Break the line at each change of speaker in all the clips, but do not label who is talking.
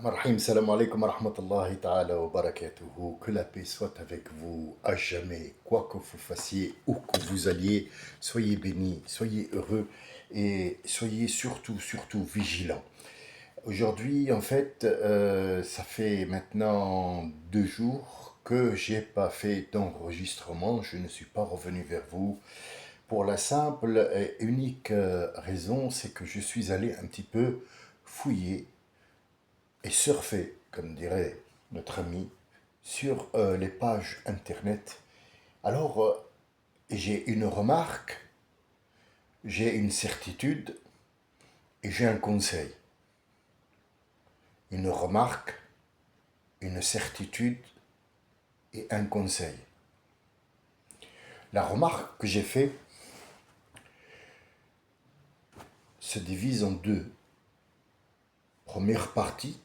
Marhim, salam alaikum wa rahmatullahi ta'ala wa barakatuhu. Que la paix soit avec vous à jamais, quoi que vous fassiez, où que vous alliez, soyez bénis, soyez heureux et soyez surtout vigilants. Aujourd'hui, en fait, ça fait maintenant 2 jours que j'ai pas fait d'enregistrement. Je ne suis pas revenu vers vous pour la simple et unique raison, c'est que je suis allé un petit peu fouiller et surfer, comme dirait notre ami, sur les pages internet. Alors, j'ai une remarque, j'ai une certitude et j'ai un conseil. Une remarque, une certitude et un conseil. La remarque que j'ai faite se divise en deux. Première partie,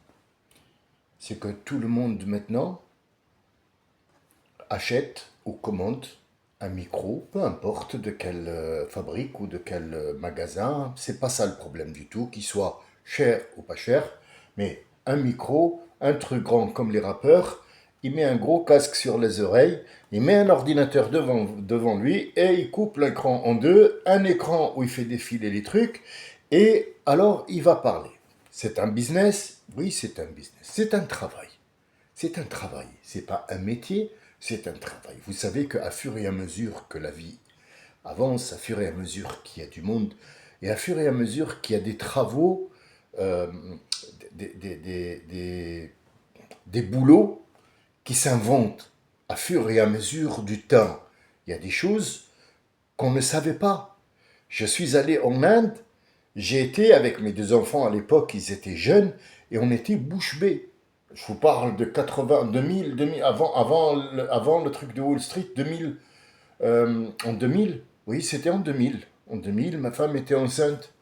c'est que tout le monde maintenant achète ou commande un micro, peu importe de quelle fabrique ou de quel magasin, c'est pas ça le problème du tout, qu'il soit cher ou pas cher, mais un micro, un truc grand comme les rappeurs, il met un gros casque sur les oreilles, il met un ordinateur devant lui et il coupe l'écran en deux, un écran où il fait défiler les trucs, et alors il va parler. C'est un business? Oui, c'est un business. C'est un travail. C'est un travail. C'est pas un métier, c'est un travail. Vous savez qu'à fur et à mesure que la vie avance, à fur et à mesure qu'il y a du monde, et à fur et à mesure qu'il y a des travaux, euh, des, des, des, des, des boulots qui s'inventent à fur et à mesure du temps. Il y a des choses qu'on ne savait pas. Je suis allé en Inde, j'ai été avec mes deux enfants à l'époque, ils étaient jeunes, et on était bouche bée. Je vous parle de 80, 2000, avant le truc de Wall Street, 2000, en 2000, oui, c'était en 2000. En 2000, ma femme était enceinte,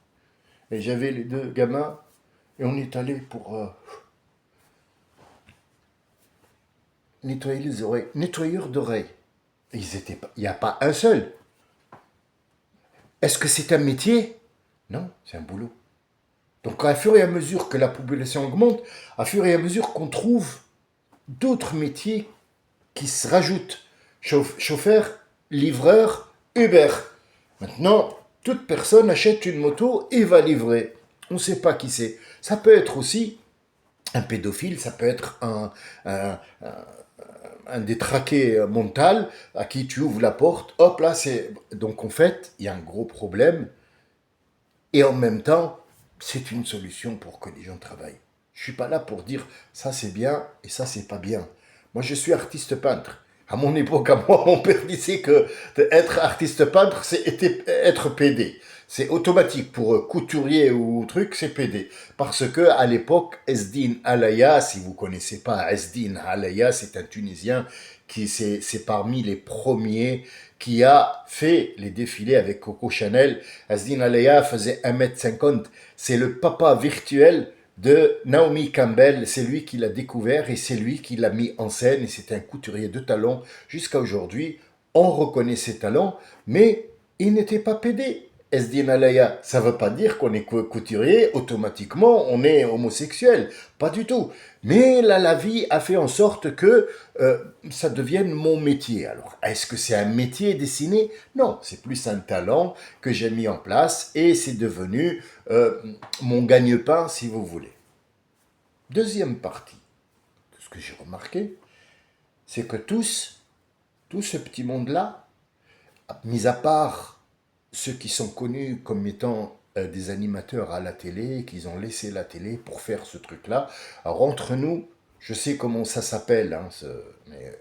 et j'avais les deux gamins, et on est allé pour nettoyer les oreilles. Nettoyeur d'oreilles. Il n'y a pas un seul. Est-ce que c'est un métier? Non, c'est un boulot. Donc, à fur et à mesure que la population augmente, à fur et à mesure qu'on trouve d'autres métiers qui se rajoutent, chauffeur, livreur, Uber. Maintenant, toute personne achète une moto et va livrer. On ne sait pas qui c'est. Ça peut être aussi un pédophile, ça peut être un détraqué mental à qui tu ouvres la porte. Hop là, c'est. Donc en fait, il y a un gros problème. Et en même temps, c'est une solution pour que les gens travaillent. Je ne suis pas là pour dire ça c'est bien et ça c'est pas bien. Moi je suis artiste peintre. À mon époque, à moi, mon père disait que être artiste peintre, c'est être PD. C'est automatique pour couturier ou truc, c'est PD. Parce que à l'époque, Esdin Alaya, si vous connaissez pas Esdin Alaya, c'est un Tunisien qui c'est parmi les premiers qui a fait les défilés avec Coco Chanel. Esdin Alaya faisait 1,50 m. C'est le papa virtuel de Naomi Campbell. C'est lui qui l'a découvert et c'est lui qui l'a mis en scène. Et c'est un couturier de talent. Jusqu'à aujourd'hui, on reconnaît ses talents, mais il n'était pas pédé. Esdin Alaya, ça ne veut pas dire qu'on est couturier, automatiquement on est homosexuel. Pas du tout. Mais là, la vie a fait en sorte que ça devienne mon métier. Alors, est-ce que c'est un métier dessiné? Non, c'est plus un talent que j'ai mis en place et c'est devenu mon gagne-pain, si vous voulez. Deuxième partie de ce que j'ai remarqué, c'est que tout ce petit monde-là, mis à part ceux qui sont connus comme étant des animateurs à la télé, qu'ils ont laissé la télé pour faire ce truc-là. Alors entre nous, je sais comment ça s'appelle, hein, mais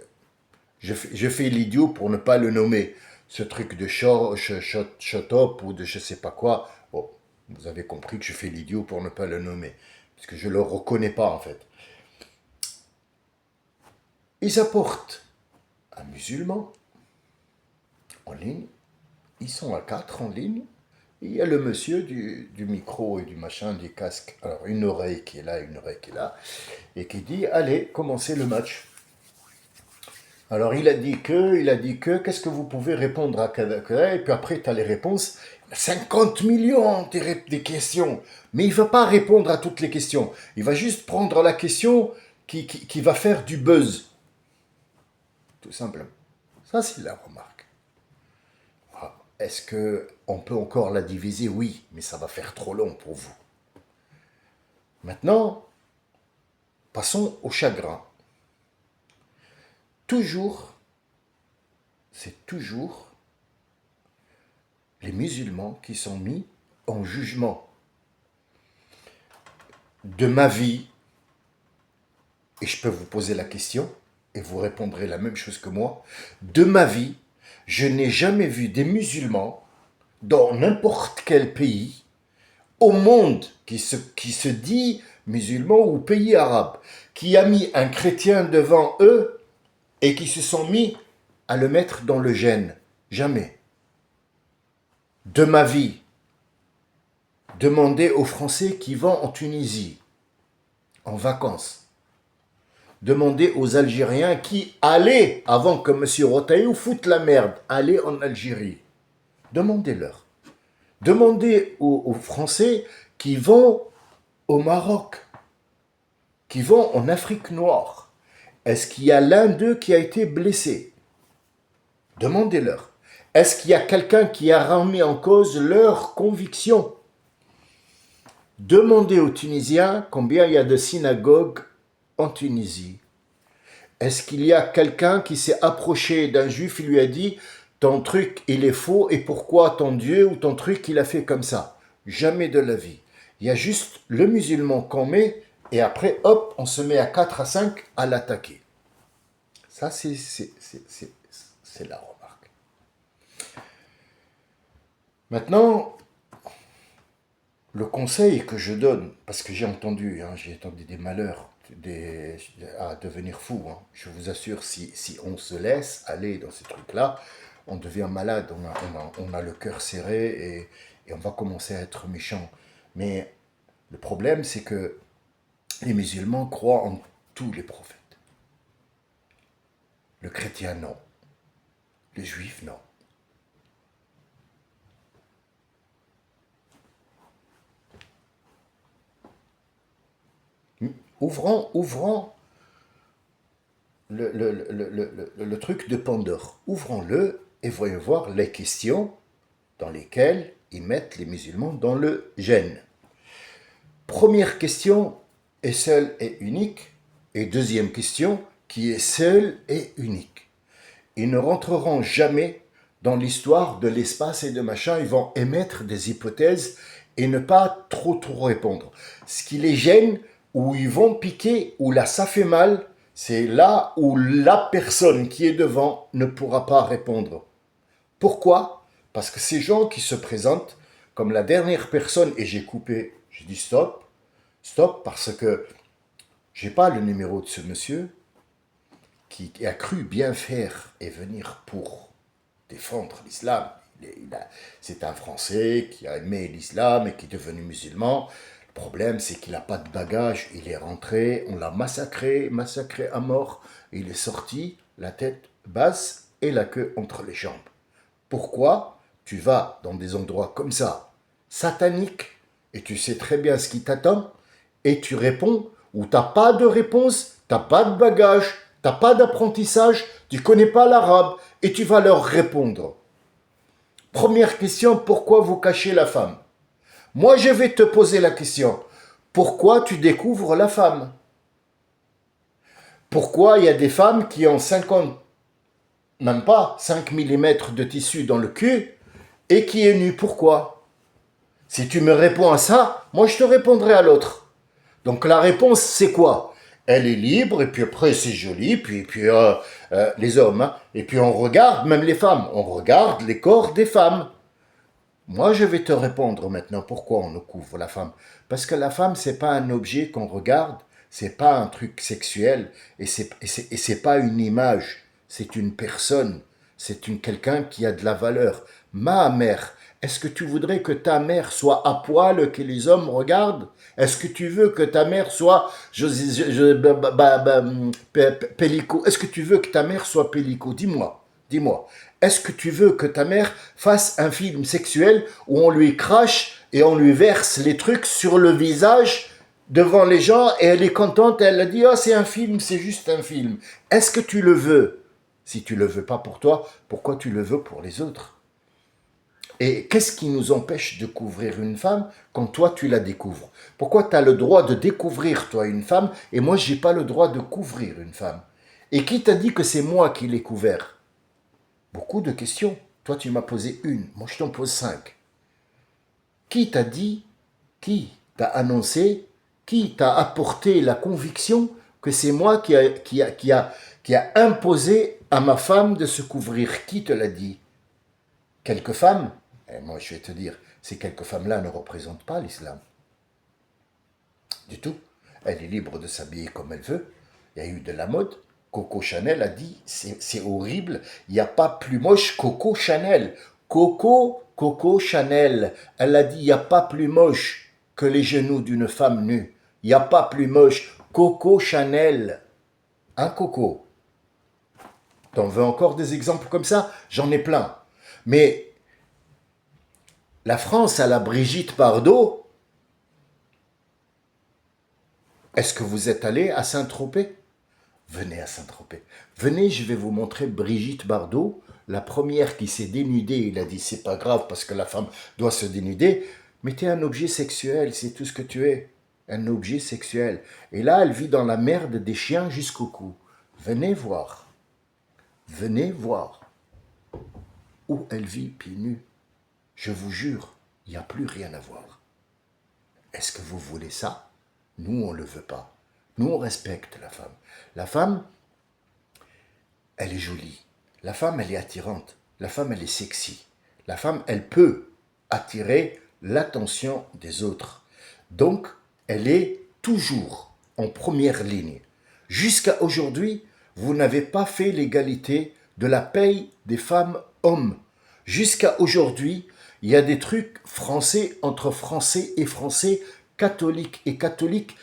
je fais l'idiot pour ne pas le nommer. Ce truc de shut up ou de je sais pas quoi. Bon, vous avez compris que je fais l'idiot pour ne pas le nommer. Parce que je ne le reconnais pas en fait. Ils apportent un musulman en ligne. Ils sont à quatre en ligne. Et il y a le monsieur du micro et du machin, du casque. Alors une oreille qui est là, une oreille qui est là. Et qui dit, allez, commencez le match. Alors il a dit que, qu'est-ce que vous pouvez répondre à et puis après tu as les réponses. 50 millions des questions, mais il ne va pas répondre à toutes les questions. Il va juste prendre la question qui va faire du buzz, tout simplement. Ça, c'est la remarque. Est-ce qu'on peut encore la diviser? Oui, mais ça va faire trop long pour vous. Maintenant, passons au chagrin. Toujours, c'est toujours les musulmans qui sont mis en jugement de ma vie, et je peux vous poser la question, et vous répondrez la même chose que moi, de ma vie, je n'ai jamais vu des musulmans dans n'importe quel pays au monde qui se dit musulman ou pays arabe, qui a mis un chrétien devant eux et qui se sont mis à le mettre dans le gène. Jamais. De ma vie, demandez aux Français qui vont en Tunisie, en vacances. Demandez aux Algériens qui allaient, avant que M. Rotaillou foute la merde, aller en Algérie. Demandez-leur. Demandez aux Français qui vont au Maroc, qui vont en Afrique noire. Est-ce qu'il y a l'un d'eux qui a été blessé? Demandez-leur. Est-ce qu'il y a quelqu'un qui a remis en cause leurs convictions? Demandez aux Tunisiens combien il y a de synagogues en Tunisie. Est-ce qu'il y a quelqu'un qui s'est approché d'un juif et lui a dit « ton truc il est faux et pourquoi ton Dieu ou ton truc il a fait comme ça ?» Jamais de la vie. Il y a juste le musulman qu'on met et après hop on se met à 4 à 5 à l'attaquer. Ça c'est la remarque. Maintenant, le conseil que je donne, parce que j'ai entendu des malheurs à devenir fou. Je vous assure, si on se laisse aller dans ces trucs-là, on devient malade, on a le cœur serré et on va commencer à être méchant. Mais le problème, c'est que les musulmans croient en tous les prophètes. Le chrétien, non. Le juif, non. Ouvrons le truc de Pandore. Ouvrons-le et voyons voir les questions dans lesquelles ils mettent les musulmans dans le gène. Première question est seule et unique. Et deuxième question qui est seule et unique. Ils ne rentreront jamais dans l'histoire de l'espace et de machin. Ils vont émettre des hypothèses et ne pas trop répondre. Ce qui les gêne, où ils vont piquer, où là ça fait mal, c'est là où la personne qui est devant ne pourra pas répondre. Pourquoi? Parce que ces gens qui se présentent comme la dernière personne, et j'ai coupé, j'ai dit stop, parce que j'ai pas le numéro de ce monsieur qui a cru bien faire et venir pour défendre l'islam. C'est un Français qui a aimé l'islam et qui est devenu musulman. Le problème, c'est qu'il n'a pas de bagage. Il est rentré, on l'a massacré à mort. Il est sorti, la tête basse et la queue entre les jambes. Pourquoi tu vas dans des endroits comme ça, sataniques, et tu sais très bien ce qui t'attend, et tu réponds, ou tu n'as pas de réponse, tu n'as pas de bagage, tu n'as pas d'apprentissage, tu ne connais pas l'arabe, et tu vas leur répondre. Première question, pourquoi vous cachez la femme? Moi, je vais te poser la question. Pourquoi tu découvres la femme? Pourquoi il y a des femmes qui ont 50, même pas 5 mm de tissu dans le cul et qui est nue? Pourquoi? Si tu me réponds à ça, moi je te répondrai à l'autre. Donc la réponse, c'est quoi? Elle est libre, et puis après c'est joli, puis les hommes, et puis on regarde, même les femmes, on regarde les corps des femmes. Moi, je vais te répondre maintenant pourquoi on nous couvre la femme. Parce que la femme, c'est pas un objet qu'on regarde, c'est pas un truc sexuel, et c'est pas une image, c'est une personne, c'est quelqu'un qui a de la valeur. Ma mère, Est-ce que tu voudrais que ta mère soit à poil, que les hommes regardent? Est-ce que tu veux que ta mère soit pélico? Est-ce que tu veux que ta mère soit pélico? Dis-moi, dis-moi. Est-ce que tu veux que ta mère fasse un film sexuel où on lui crache et on lui verse les trucs sur le visage devant les gens et elle est contente, elle a dit, oh c'est un film, c'est juste un film. Est-ce que tu le veux? Si tu le veux pas pour toi, pourquoi tu le veux pour les autres? Et qu'est-ce qui nous empêche de couvrir une femme quand toi tu la découvres? Pourquoi tu as le droit de découvrir toi une femme et moi j'ai pas le droit de couvrir une femme? Et qui t'a dit que c'est moi qui l'ai couvert? Beaucoup de questions. Toi tu m'as posé une, moi je t'en pose 5. Qui t'a dit, qui t'a annoncé, qui t'a apporté la conviction que c'est moi qui a imposé à ma femme de se couvrir? Qui te l'a dit? Quelques femmes? Et moi je vais te dire, ces quelques femmes-là ne représentent pas l'islam. Du tout. Elle est libre de s'habiller comme elle veut. Il y a eu de la mode. Coco Chanel a dit, c'est horrible, il n'y a pas plus moche Coco Chanel. Coco Chanel, elle a dit, il n'y a pas plus moche que les genoux d'une femme nue. Il n'y a pas plus moche. Coco Chanel. Hein, Coco? T'en veux encore des exemples comme ça? J'en ai plein. Mais la France à la Brigitte Bardot, est-ce que vous êtes allé à Saint-Tropez? Venez à Saint-Tropez. Venez, je vais vous montrer Brigitte Bardot, la première qui s'est dénudée. Il a dit, c'est pas grave parce que la femme doit se dénuder. Mais t'es un objet sexuel, c'est tout ce que tu es. Un objet sexuel. Et là, elle vit dans la merde des chiens jusqu'au cou. Venez voir. Venez voir où elle vit pieds nus. Je vous jure, il n'y a plus rien à voir. Est-ce que vous voulez ça? Nous, on ne le veut pas. Nous, on respecte la femme. La femme, elle est jolie. La femme, elle est attirante. La femme, elle est sexy. La femme, elle peut attirer l'attention des autres. Donc, elle est toujours en première ligne. Jusqu'à aujourd'hui, vous n'avez pas fait l'égalité de la paye des femmes hommes. Jusqu'à aujourd'hui, il y a des trucs français entre français et français, catholiques et catholiques,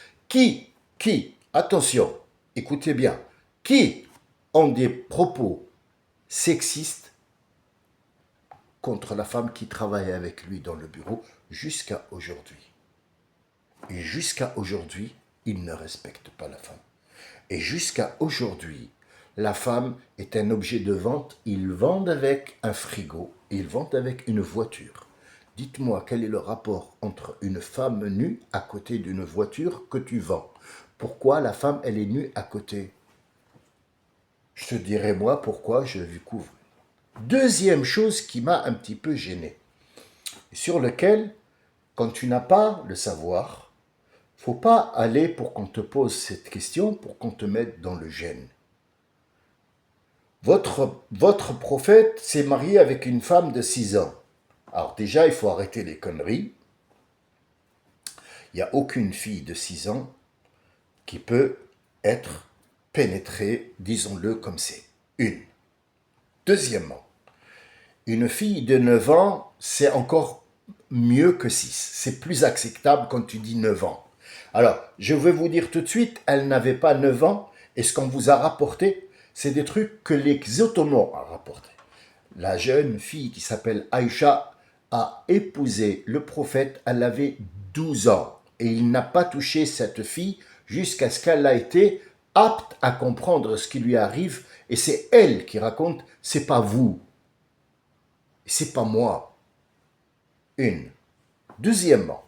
attention, écoutez bien, qui ont des propos sexistes contre la femme qui travaille avec lui dans le bureau jusqu'à aujourd'hui. Et jusqu'à aujourd'hui, ils ne respectent pas la femme. Et jusqu'à aujourd'hui, la femme est un objet de vente. Ils vendent avec un frigo, ils vendent avec une voiture. Dites-moi quel est le rapport entre une femme nue à côté d'une voiture que tu vends. Pourquoi la femme, elle est nue à côté? Je te dirai moi pourquoi je lui couvre. Deuxième chose qui m'a un petit peu gêné, sur lequel, quand tu n'as pas le savoir, faut pas aller pour qu'on te pose cette question, pour qu'on te mette dans le gêne. Votre prophète s'est marié avec une femme de 6 ans. Alors déjà, il faut arrêter les conneries. Il n'y a aucune fille de 6 ans qui peut être pénétrée, disons-le comme c'est. Une. Deuxièmement, une fille de 9 ans, c'est encore mieux que 6. C'est plus acceptable quand tu dis 9 ans. Alors, je vais vous dire tout de suite, elle n'avait pas 9 ans, et ce qu'on vous a rapporté, c'est des trucs que les Ottomans ont rapportés. La jeune fille qui s'appelle Aïcha a épousé le prophète, elle avait 12 ans, et il n'a pas touché cette fille jusqu'à ce qu'elle a été apte à comprendre ce qui lui arrive, et c'est elle qui raconte, c'est pas vous, c'est pas moi. Une. Deuxièmement,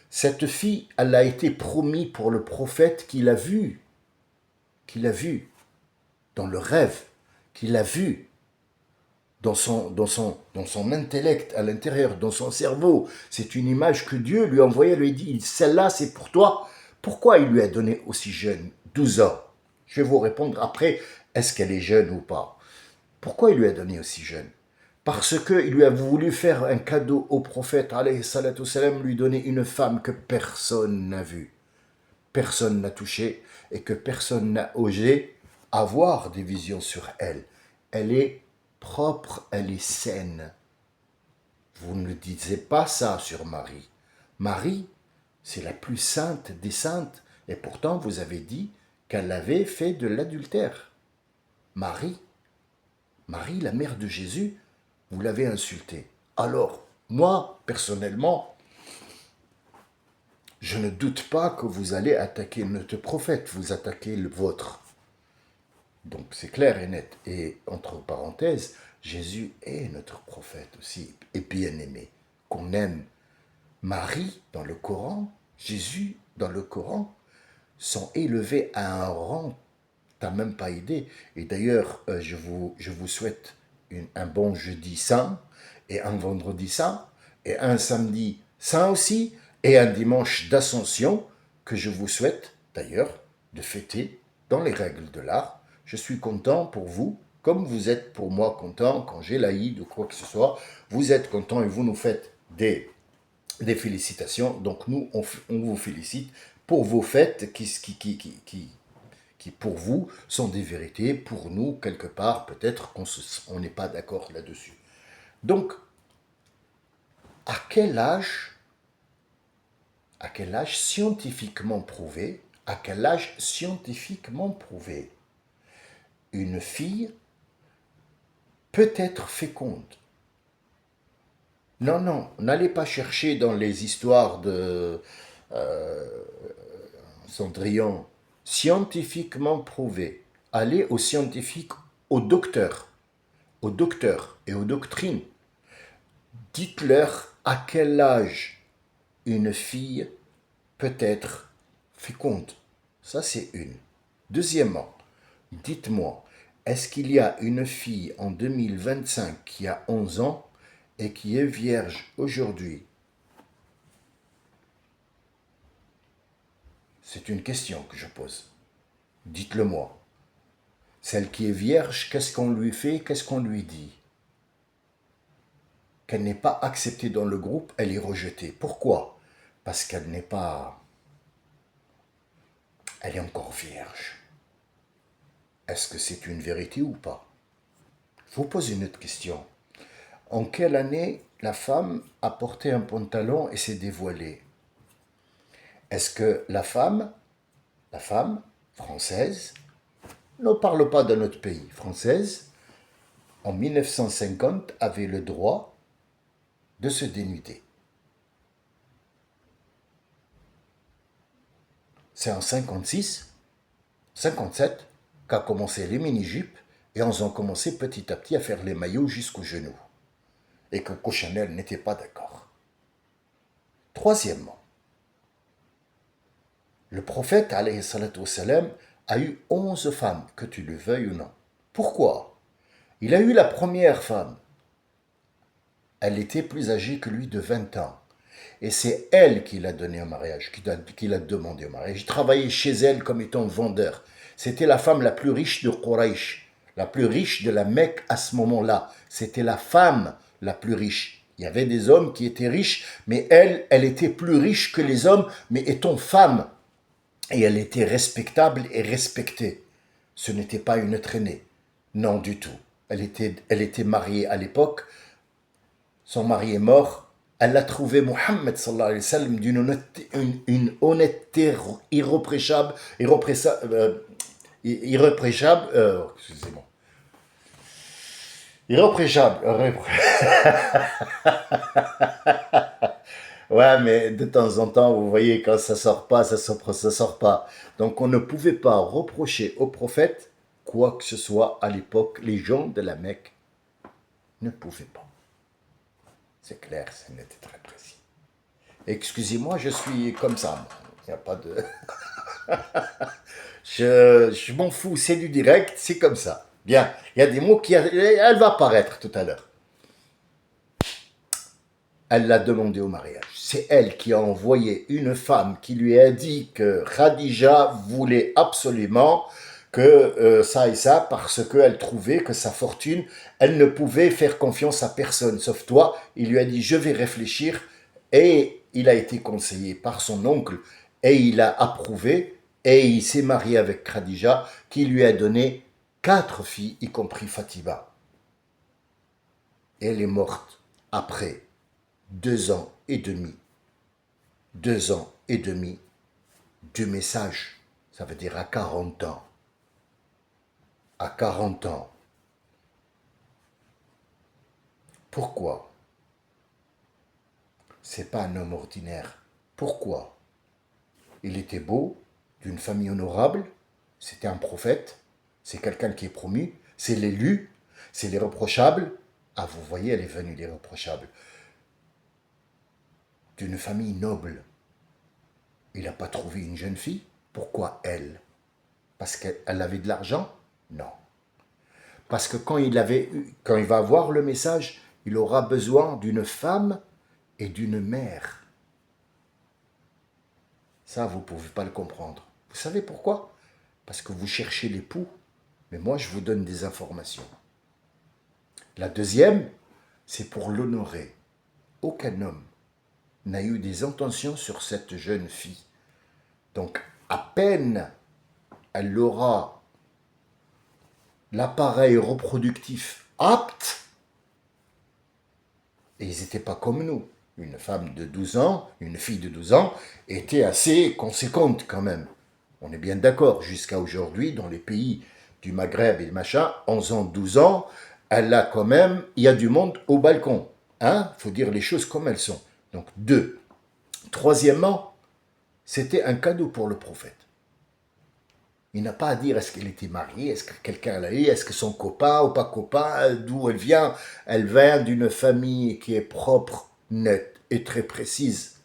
cette fille, elle a été promise pour le prophète qu'il a vu dans le rêve, qu'il a vu dans son intellect, à l'intérieur, dans son cerveau. C'est une image que Dieu lui a envoyée, lui a dit, celle-là c'est pour toi. Pourquoi il lui a donné aussi jeune, 12 ans? Je vais vous répondre après, est-ce qu'elle est jeune ou pas? Pourquoi il lui a donné aussi jeune? Parce qu'il lui a voulu faire un cadeau au prophète, alayhi salatu salam, lui donner une femme que personne n'a vue, personne n'a touchée et que personne n'a osé avoir des visions sur elle. Elle est propre, elle est saine. Vous ne disiez pas ça sur Marie. Marie, c'est la plus sainte des saintes. Et pourtant, vous avez dit qu'elle avait fait de l'adultère. Marie, Marie, la mère de Jésus, vous l'avez insultée. Alors, moi, personnellement, je ne doute pas que vous allez attaquer notre prophète, vous attaquez le vôtre. Donc c'est clair et net. Et entre parenthèses, Jésus est notre prophète aussi, et bien-aimé, qu'on aime. Marie, dans le Coran, Jésus, dans le Coran, sont élevés à un rang, t'as même pas idée. Et d'ailleurs, je vous souhaite un bon jeudi saint, et un vendredi saint, et un samedi saint aussi, et un dimanche d'ascension, que je vous souhaite d'ailleurs de fêter dans les règles de l'art. Je suis content pour vous, comme vous êtes pour moi content quand j'ai l'Aïd ou quoi que ce soit. Vous êtes content et vous nous faites des félicitations. Donc nous, on vous félicite pour vos fêtes qui pour vous sont des vérités. Pour nous, quelque part, peut-être qu'on n'est pas d'accord là-dessus. Donc, à quel âge scientifiquement prouvé, une fille peut être féconde? Non, non, n'allez pas chercher dans les histoires de Cendrillon. Scientifiquement prouvé. Allez aux scientifiques, aux docteurs et aux doctrines. Dites-leur à quel âge une fille peut être féconde. Ça, c'est une. Deuxièmement, dites-moi, est-ce qu'il y a une fille en 2025 qui a 11 ans et qui est vierge aujourd'hui? C'est une question que je pose. Dites-le moi. Celle qui est vierge, qu'est-ce qu'on lui fait, qu'est-ce qu'on lui dit? Qu'elle n'est pas acceptée dans le groupe, elle est rejetée. Pourquoi? Parce qu'elle n'est pas... Elle est encore vierge. Est-ce que c'est une vérité ou pas? Je vous pose une autre question. En quelle année la femme a porté un pantalon et s'est dévoilée? Est-ce que la femme française, ne parle pas de notre pays, française, en 1950 avait le droit de se dénuder? C'est en 56, 57 qu'a commencé les mini-jupes et on a commencé petit à petit à faire les maillots jusqu'aux genoux. Et que Chanel n'était pas d'accord. Troisièmement, le prophète alayhi salatu wassalam, a eu 11 femmes, que tu le veuilles ou non. Pourquoi? Il a eu la première femme. Elle était plus âgée que lui de 20 ans. Et c'est elle qui l'a donné en mariage, qui l'a demandé au mariage. Il travaillait chez elle comme étant vendeur. C'était la femme la plus riche de Quraysh, la plus riche de la Mecque à ce moment-là. C'était la femme la plus riche. Il y avait des hommes qui étaient riches, mais elle était plus riche que les hommes, mais étant femme. Et elle était respectable et respectée. Ce n'était pas une traînée. Non, du tout. Elle était mariée à l'époque. Son mari est mort. Elle a trouvé Mohammed sallallahu alayhi wa sallam une honnêteté irréprochable, excusez-moi, irréprochable. Ouais, mais de temps en temps, vous voyez, quand ça sort pas, ça sort pas. Donc on ne pouvait pas reprocher au prophète quoi que ce soit à l'époque. Les gens de la Mecque ne pouvaient pas. C'est clair, c'est net et très précis. Excusez-moi, je suis comme ça. Il n'y a pas de... je m'en fous, c'est du direct, c'est comme ça. Bien, il y a des mots qui... Elle va apparaître tout à l'heure. Elle l'a demandé au mariage. C'est elle qui a envoyé une femme qui lui a dit que Khadija voulait absolument que ça et ça, parce qu'elle trouvait que sa fortune, elle ne pouvait faire confiance à personne, sauf toi. Il lui a dit, je vais réfléchir, et il a été conseillé par son oncle, et il a approuvé, et il s'est marié avec Khadija, qui lui a donné 4 filles, y compris Fatima. Elle est morte après 2 ans et demi. 2 ans et demi du message. Ça veut dire à 40 ans. À 40 ans. Pourquoi? C'est pas un homme ordinaire. Pourquoi? Il était beau, d'une famille honorable, c'était un prophète, c'est quelqu'un qui est promu, c'est l'élu, c'est l'irréprochable. Ah, vous voyez, elle est venue l'irréprochable. D'une famille noble. Il n'a pas trouvé une jeune fille. Pourquoi elle? Parce qu'elle avait de l'argent? Non. Parce que quand il va avoir le message, il aura besoin d'une femme et d'une mère. Ça, vous ne pouvez pas le comprendre. Vous savez pourquoi? Parce que vous cherchez l'époux, mais moi, je vous donne des informations. La deuxième, c'est pour l'honorer. Aucun homme n'a eu des intentions sur cette jeune fille. Donc, à peine elle aura l'appareil reproductif apte, et ils n'étaient pas comme nous. Une femme de 12 ans, une fille de 12 ans, était assez conséquente quand même. On est bien d'accord, jusqu'à aujourd'hui, dans les pays du Maghreb et machin, 11 ans, 12 ans, elle a quand même, il y a du monde au balcon. Hein? Faut dire les choses comme elles sont. Donc, deux. Troisièmement, c'était un cadeau pour le prophète. Il n'a pas à dire est-ce qu'elle était mariée, est-ce que quelqu'un l'a eu, est-ce que son copain ou pas copain, d'où elle vient d'une famille qui est propre, nette et très précise.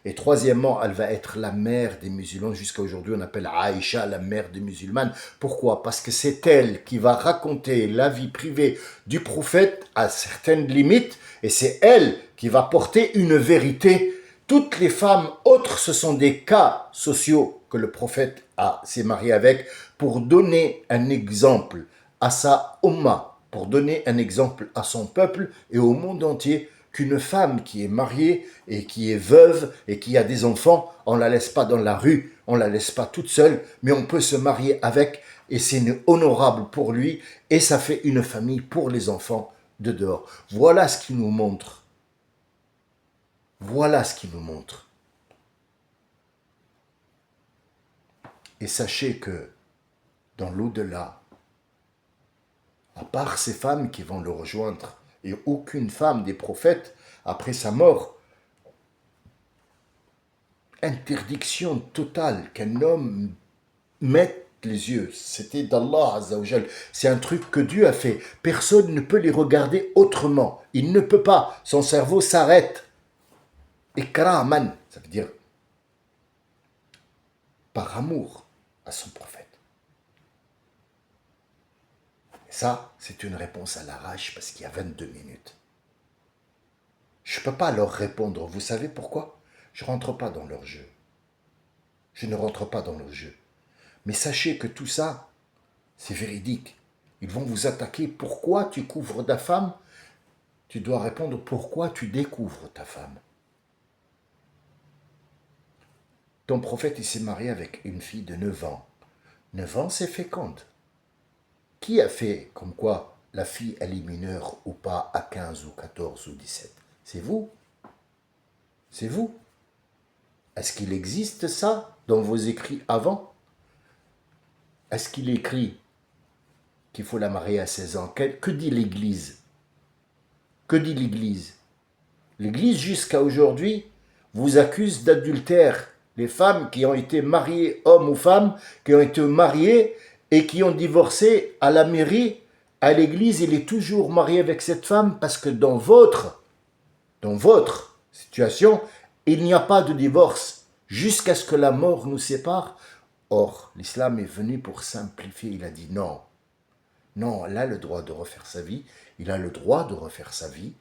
Et troisièmement, elle va être la mère des musulmans. Jusqu'à aujourd'hui, on appelle Aïcha la mère des musulmanes. Pourquoi? Parce que c'est elle qui va raconter la vie privée du prophète à certaines limites, et c'est elle qui va porter une vérité. Toutes les femmes autres, ce sont des cas sociaux que le prophète s'est marié avec pour donner un exemple à sa Ummah, pour donner un exemple à son peuple et au monde entier qu'une femme qui est mariée et qui est veuve et qui a des enfants, on ne la laisse pas dans la rue, on ne la laisse pas toute seule, mais on peut se marier avec et c'est honorable pour lui et ça fait une famille pour les enfants de dehors. Voilà ce qu'il nous montre. Voilà ce qu'il nous montre. Et sachez que dans l'au-delà, à part ces femmes qui vont le rejoindre, et aucune femme des prophètes, après sa mort, interdiction totale qu'un homme mette les yeux. C'était d'Allah Azzawajal. C'est un truc que Dieu a fait. Personne ne peut les regarder autrement. Il ne peut pas. Son cerveau s'arrête. Ikraman, ça veut dire par amour à son prophète. Et ça, c'est une réponse à l'arrache parce qu'il y a 22 minutes. Je ne peux pas leur répondre. Vous savez pourquoi? Je ne rentre pas dans leur jeu. Je ne rentre pas dans leur jeu. Mais sachez que tout ça, c'est véridique. Ils vont vous attaquer. Pourquoi tu couvres ta femme? Tu dois répondre pourquoi tu découvres ta femme. Ton prophète, il s'est marié avec une fille de 9 ans. 9 ans, c'est féconde. Qui a fait comme quoi la fille, elle est mineure ou pas à 15 ou 14 ou 17? C'est vous. C'est vous. Est-ce qu'il existe ça dans vos écrits avant? Est-ce qu'il écrit qu'il faut la marier à 16 ans? Que dit l'Église? Que dit l'Église? L'Église, jusqu'à aujourd'hui, vous accuse d'adultère. Les femmes qui ont été mariées, hommes ou femmes, qui ont été mariées et qui ont divorcé à la mairie, à l'Église, il est toujours marié avec cette femme parce que dans votre situation, il n'y a pas de divorce jusqu'à ce que la mort nous sépare. Or, l'islam est venu pour simplifier. Il a dit non. Non, elle a le droit de refaire sa vie. Il a le droit de refaire sa vie.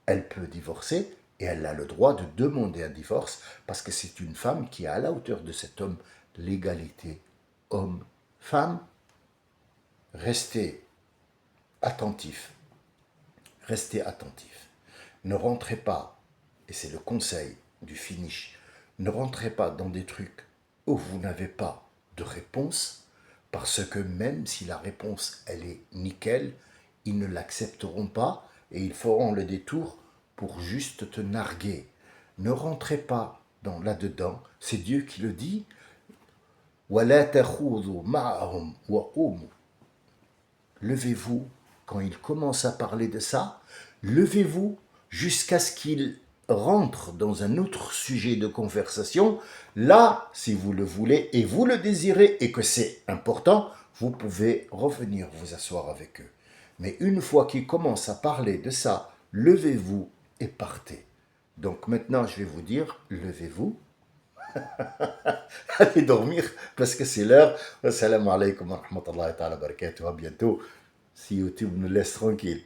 Elle peut divorcer et elle a le droit de demander un divorce parce que c'est une femme qui est à la hauteur de cet homme. L'égalité homme-femme. Restez attentifs. Restez attentifs. Ne rentrez pas, et c'est le conseil du finish, ne rentrez pas dans des trucs où vous n'avez pas de réponse, parce que même si la réponse, elle est nickel, ils ne l'accepteront pas et ils feront le détour pour juste te narguer. Ne rentrez pas là-dedans. C'est Dieu qui le dit. وَلَا تَخُوضُوا مَعَهُمْ وَقُومُوا. Levez-vous quand il commence à parler de ça. Levez-vous jusqu'à ce qu'il rentre dans un autre sujet de conversation. Là, si vous le voulez et vous le désirez et que c'est important, vous pouvez revenir vous asseoir avec eux. Mais une fois qu'il commence à parler de ça, levez-vous et partez. Donc maintenant, je vais vous dire, levez-vous, allez dormir parce que c'est l'heure. Assalamu alaikum wa rahmatullahi wa barakatuh. À bientôt. Si YouTube nous laisse tranquille.